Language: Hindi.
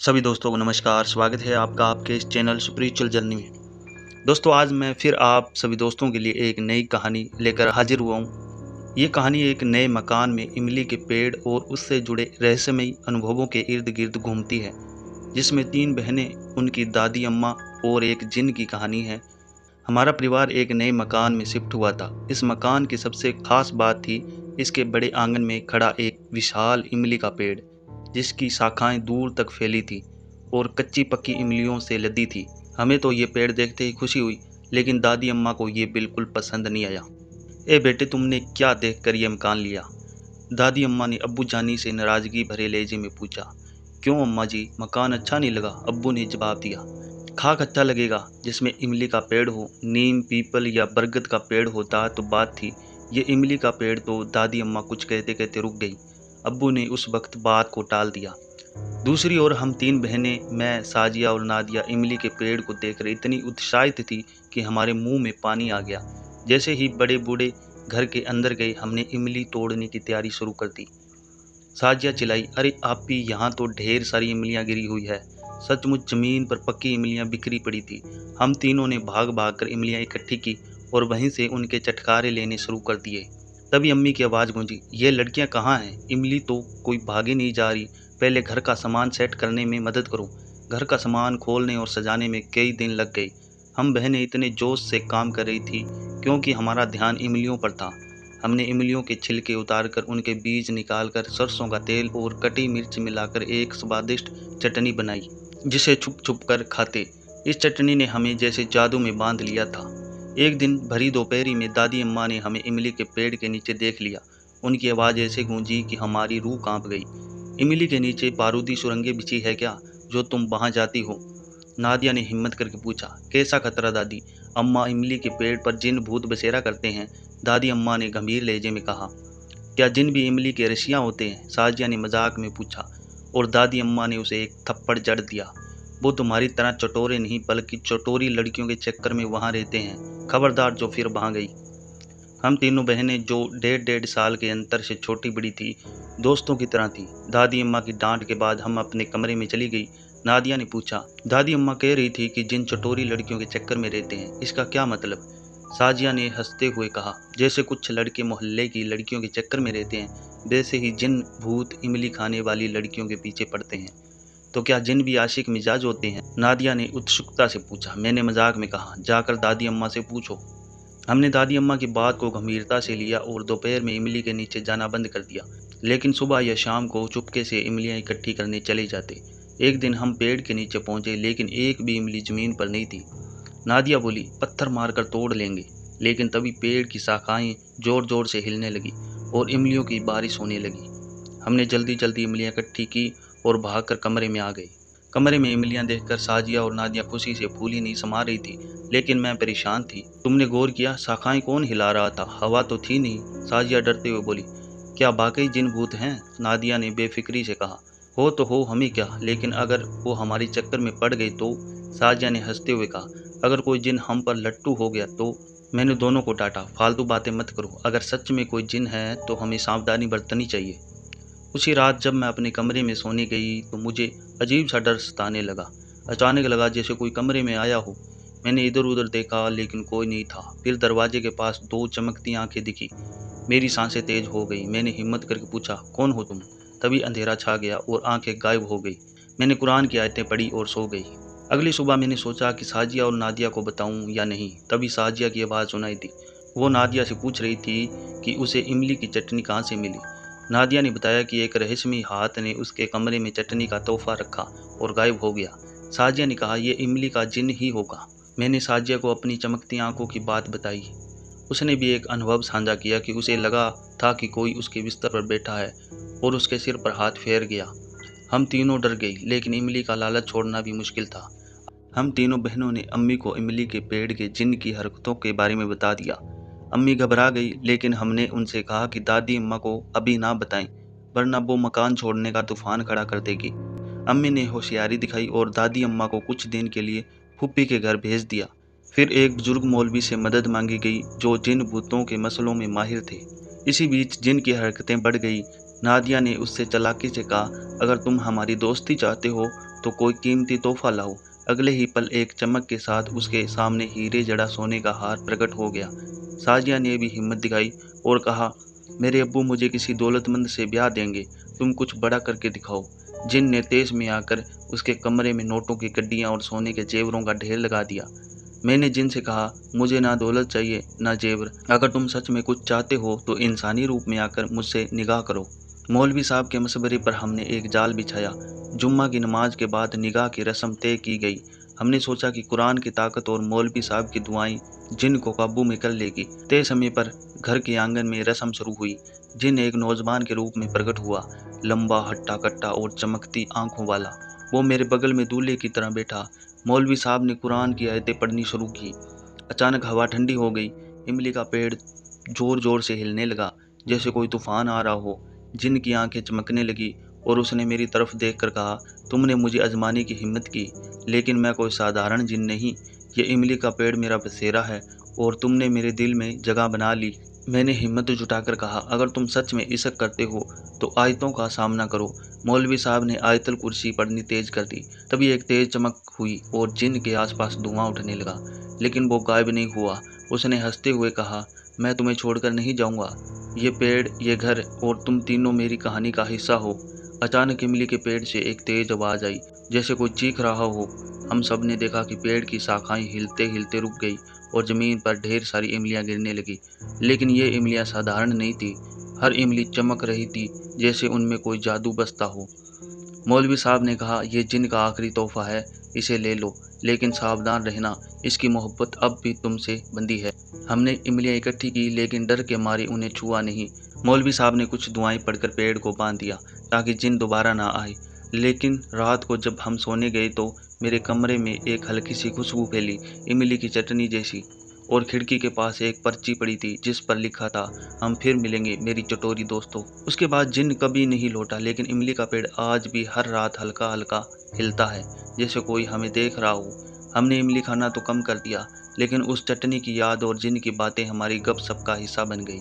सभी दोस्तों को नमस्कार। स्वागत है आपका आपके इस चैनल स्पिरिचुअल जर्नी में। दोस्तों, आज मैं फिर आप सभी दोस्तों के लिए एक नई कहानी लेकर हाजिर हुआ हूँ। ये कहानी एक नए मकान में इमली के पेड़ और उससे जुड़े रहस्यमयी अनुभवों के इर्द गिर्द घूमती है, जिसमें 3 बहनें, उनकी दादी अम्मा और एक जिन की कहानी है। हमारा परिवार एक नए मकान में शिफ्ट हुआ था। इस मकान की सबसे खास बात थी इसके बड़े आंगन में खड़ा एक विशाल इमली का पेड़, जिसकी शाखाएं दूर तक फैली थी और कच्ची पक्की इमलियों से लदी थी। हमें तो ये पेड़ देखते ही खुशी हुई, लेकिन दादी अम्मा को ये बिल्कुल पसंद नहीं आया। ए बेटे, तुमने क्या देखकर ये मकान लिया? दादी अम्मा ने अब्बू जानी से नाराजगी भरे लहजे में पूछा। क्यों अम्मा जी, मकान अच्छा नहीं लगा? अब्बू ने जवाब दिया। खाक अच्छा लगेगा, जिसमें इमली का पेड़ हो। नीम, पीपल या बरगद का पेड़ होता तो बात थी, ये इमली का पेड़ तो। दादी अम्मा कुछ कहते कहते रुक गई। अब्बू ने उस वक्त बात को टाल दिया। दूसरी ओर हम 3 बहनें, मैं, साजिया और नादिया, इमली के पेड़ को देखकर इतनी उत्साहित थी कि हमारे मुंह में पानी आ गया। जैसे ही बड़े बूढ़े घर के अंदर गए, हमने इमली तोड़ने की तैयारी शुरू कर दी। साजिया चिल्लाई, अरे आप भी, यहाँ तो ढेर सारी इमलियाँ गिरी हुई है। सचमुच जमीन पर पक्की इमलियाँ बिखरी पड़ी थी। हम तीनों ने भाग भाग कर इमलियाँ इकट्ठी की और वहीं से उनके चटखारे लेने शुरू कर दिए। तभी अम्मी की आवाज़ गूंजी, ये लड़कियाँ कहाँ हैं? इमली तो कोई भागी नहीं जा रही। पहले घर का सामान सेट करने में मदद करो। घर का सामान खोलने और सजाने में कई दिन लग गए। हम बहनें इतने जोश से काम कर रही थी क्योंकि हमारा ध्यान इमलियों पर था। हमने इमलियों के छिलके उतारकर उनके बीज निकालकर सरसों का तेल और कटी मिर्च मिलाकर एक स्वादिष्ट चटनी बनाई, जिसे छुप छुप कर खाते। इस चटनी ने हमें जैसे जादू में बांध लिया था। एक दिन भरी दोपहरी में दादी अम्मा ने हमें इमली के पेड़ के नीचे देख लिया। उनकी आवाज़ ऐसे गूंजी कि हमारी रूह कांप गई। इमली के नीचे बारूदी सुरंगें बिछी है क्या, जो तुम वहां जाती हो? नादिया ने हिम्मत करके पूछा। कैसा खतरा दादी? अम्मा, इमली के पेड़ पर जिन भूत बसेरा करते हैं, दादी अम्मा ने गंभीर लहजे में कहा। क्या जिन भी इमली के रसियां होते हैं? साजिया ने मजाक में पूछा और दादी अम्मा ने उसे एक थप्पड़ जड़ दिया। वो तुम्हारी तरह चटोरे नहीं, बल्कि चटोरी लड़कियों के चक्कर में वहां रहते हैं। खबरदार जो फिर वहां गई। हम तीनों बहनें, जो 1.5 साल के अंतर से छोटी बड़ी थी, दोस्तों की तरह थी। दादी अम्मा की डांट के बाद हम अपने कमरे में चली गई। नादिया ने पूछा, दादी अम्मा कह रही थी कि जिन चटोरी लड़कियों के चक्कर में रहते हैं, इसका क्या मतलब? साजिया ने हंसते हुए कहा, जैसे कुछ लड़के मोहल्ले की लड़कियों के चक्कर में रहते हैं, वैसे ही जिन भूत इमली खाने वाली लड़कियों के पीछे पड़ते हैं। तो क्या जिन भी आशिक मिजाज होते हैं? नादिया ने उत्सुकता से पूछा। मैंने मजाक में कहा, जाकर दादी अम्मा से पूछो। हमने दादी अम्मा की बात को गंभीरता से लिया और दोपहर में इमली के नीचे जाना बंद कर दिया। लेकिन सुबह या शाम को चुपके से इमलियाँ इकट्ठी करने चले जाते। एक दिन हम पेड़ के नीचे पहुंचे, लेकिन एक भी इमली जमीन पर नहीं थी। नादिया बोली, पत्थर मारकर तोड़ लेंगे। लेकिन तभी पेड़ की शाखाएं जोर जोर से हिलने लगी और इमलियों की बारिश होने लगी। हमने जल्दी जल्दी इमलियाँ इकट्ठी की और भागकर कमरे में आ गए। कमरे में इमलियाँ देखकर साजिया और नादिया खुशी से फूली नहीं समा रही थी, लेकिन मैं परेशान थी। तुमने गौर किया, शाखाएं कौन हिला रहा था? हवा तो थी नहीं। साजिया डरते हुए बोली। क्या वाकई जिन भूत हैं? नादिया ने बेफिक्री से कहा। हो तो हो, हमें क्या, लेकिन अगर वो हमारे चक्कर में पड़ गई तो? साजिया ने हंसते हुए कहा। अगर कोई जिन हम पर लट्टू हो गया तो? मैंने दोनों को डांटा, फालतू बातें मत करो। अगर सच में कोई जिन है तो हमें सावधानी बरतनी चाहिए। उसी रात जब मैं अपने कमरे में सोने गई तो मुझे अजीब सा डर सताने लगा। अचानक लगा जैसे कोई कमरे में आया हो। मैंने इधर उधर देखा, लेकिन कोई नहीं था। फिर दरवाजे के पास 2 चमकती आंखें दिखी। मेरी सांसें तेज हो गई। मैंने हिम्मत करके पूछा, कौन हो तुम? तभी अंधेरा छा गया और आंखें गायब हो गई। मैंने कुरान की आयतें पढ़ी और सो गई। अगली सुबह मैंने सोचा कि साजिया और नादिया को बताऊं या नहीं। तभी साजिया की आवाज़ सुनाई दी। वो नादिया से पूछ रही थी कि उसे इमली की चटनी कहाँ से मिली। नादिया ने बताया कि एक रहस्यमयी हाथ ने उसके कमरे में चटनी का तोहफा रखा और गायब हो गया। साजिया ने कहा, यह इमली का जिन ही होगा। मैंने साजिया को अपनी चमकती आंखों की बात बताई। उसने भी एक अनुभव साझा किया कि उसे लगा था कि कोई उसके बिस्तर पर बैठा है और उसके सिर पर हाथ फेर गया। हम तीनों डर गई, लेकिन इमली का लालच छोड़ना भी मुश्किल था। हम तीनों बहनों ने अम्मी को इमली के पेड़ के जिन की हरकतों के बारे में बता दिया। अम्मी घबरा गई, लेकिन हमने उनसे कहा कि दादी अम्मा को अभी ना बताएं, वरना वो मकान छोड़ने का तूफान खड़ा कर देगी। अम्मी ने होशियारी दिखाई और दादी अम्मा को कुछ दिन के लिए फूफी के घर भेज दिया। फिर एक बुजुर्ग मौलवी से मदद मांगी गई, जो जिन भूतों के मसलों में माहिर थे। इसी बीच जिन की हरकतें बढ़ गई। नादिया ने उससे चालाकी से कहा, अगर तुम हमारी दोस्ती चाहते हो तो कोई कीमती तोहफा लाओ। अगले ही पल एक चमक के साथ उसके सामने हीरे जड़ा सोने का हार प्रकट हो गया। साजिया ने भी हिम्मत दिखाई और कहा, मेरे अब्बू मुझे किसी दौलतमंद से ब्याह देंगे, तुम कुछ बड़ा करके दिखाओ। जिन ने तेज में आकर उसके कमरे में नोटों की गड्डियां और सोने के जेवरों का ढेर लगा दिया। मैंने जिन से कहा, मुझे ना दौलत चाहिए ना जेवर, अगर तुम सच में कुछ चाहते हो तो इंसानी रूप में आकर मुझसे निगाह करो। मौलवी साहब के मशवरे पर हमने एक जाल बिछाया। जुम्मा की नमाज के बाद निगाह की रस्म तय की गई। हमने सोचा कि कुरान की ताकत और मौलवी साहब की दुआएं जिन को काबू में कर लेगी। तय समय पर घर के आंगन में रस्म शुरू हुई। जिन एक नौजवान के रूप में प्रकट हुआ, लंबा, हट्टा कट्टा और चमकती आंखों वाला। वो मेरे बगल में दूल्हे की तरह बैठा। मौलवी साहब ने कुरान की आयतें पढ़नी शुरू की। अचानक हवा ठंडी हो गई। इमली का पेड़ जोर जोर से हिलने लगा, जैसे कोई तूफान आ रहा हो। जिन की आंखें चमकने लगी और उसने मेरी तरफ देखकर कहा, तुमने मुझे आजमाने की हिम्मत की, लेकिन मैं कोई साधारण जिन नहीं। ये इमली का पेड़ मेरा बसेरा है और तुमने मेरे दिल में जगह बना ली। मैंने हिम्मत जुटाकर कहा, अगर तुम सच में इश्क करते हो तो आयतों का सामना करो। मौलवी साहब ने आयतल कुर्सी पढ़नी तेज कर दी। तभी एक तेज चमक हुई और जिन के आसपास धुआं उठने लगा, लेकिन वो गायब नहीं हुआ। उसने हंसते हुए कहा, मैं तुम्हें छोड़कर नहीं जाऊंगा। ये पेड़, ये घर और तुम तीनों मेरी कहानी का हिस्सा हो। अचानक इमली के पेड़ से एक तेज आवाज आई, जैसे कोई चीख रहा हो। हम सब ने देखा कि पेड़ की शाखाएं हिलते हिलते रुक गई और जमीन पर ढेर सारी इमलियां गिरने लगी। लेकिन ये इमलियां साधारण नहीं थी। हर इमली चमक रही थी, जैसे उनमें कोई जादू बसता हो। मौलवी साहब ने कहा, ये जिन का आखिरी तोहफा है, इसे ले लो, लेकिन सावधान रहना, इसकी मोहब्बत अब भी तुमसे बंधी है। हमने इमलियां इकट्ठी की, लेकिन डर के मारे उन्हें छुआ नहीं। मौलवी साहब ने कुछ दुआएं पढ़कर पेड़ को बांध दिया ताकि जिन दोबारा ना आए। लेकिन रात को जब हम सोने गए तो मेरे कमरे में एक हल्की सी खुशबू फैली, इमली की चटनी जैसी। और खिड़की के पास एक पर्ची पड़ी थी जिस पर लिखा था, हम फिर मिलेंगे मेरी चटोरी दोस्तों। उसके बाद जिन कभी नहीं लौटा, लेकिन इमली का पेड़ आज भी हर रात हल्का हल्का हिलता है, जैसे कोई हमें देख रहा हो। हमने इमली खाना तो कम कर दिया, लेकिन उस चटनी की याद और जिन की बातें हमारी गपशप का हिस्सा बन गई।